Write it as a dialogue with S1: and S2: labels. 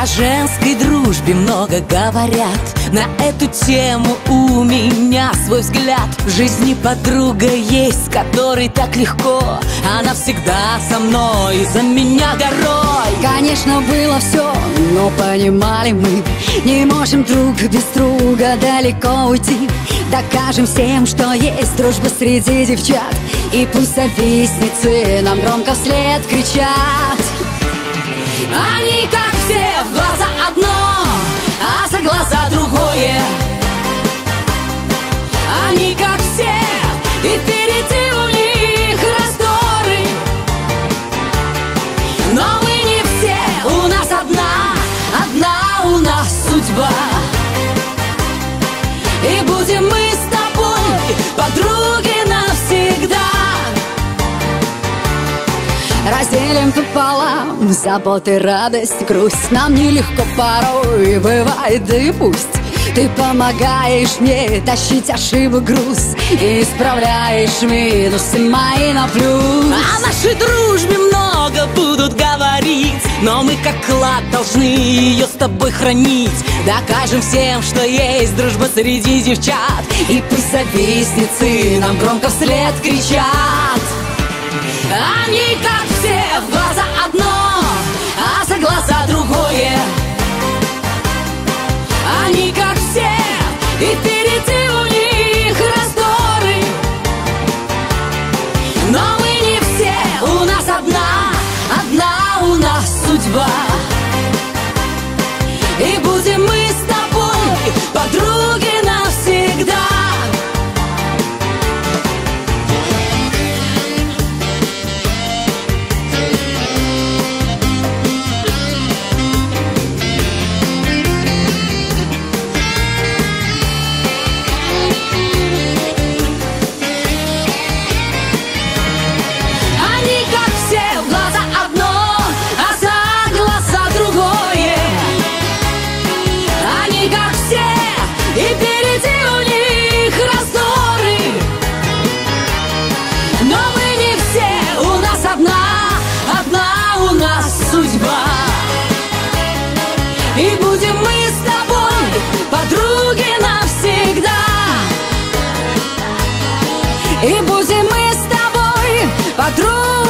S1: О женской дружбе много говорят. На эту тему у меня свой взгляд. В жизни подруга есть, с которой так легко. Она всегда со мной, за меня горой.
S2: Конечно, было все, но понимали мы, не можем друг без друга далеко уйти. Докажем всем, что есть дружба среди девчат, и пусть завистницы нам громко вслед кричат. Они, как все, в глаза одно, а за глаза другое. Они, как все, и впереди у них раздоры. Но мы не все, у нас одна у нас судьба. И будем мы с тобой подруги навсегда. Разделим пополам заботы, радость, грусть. Нам нелегко порой бывает, да и пусть. Ты помогаешь мне тащить ошибок груз и исправляешь минусы мои на плюс.
S1: О нашей дружбе много будут говорить, но мы как клад должны ее с тобой хранить. Докажем всем, что есть дружба среди девчат, и пусть завистницы нам громко вслед кричат.
S2: Они, как все, в глаза одно, а за глаза другое. Они, как все, и впереди у них раздоры. Но мы не все, у нас одна у нас судьба. И будем мы с тобой подруги навсегда. И впереди у них раздоры. Но мы не все, у нас одна у нас судьба. И будем мы с тобой подруги навсегда. И будем мы с тобой подруги.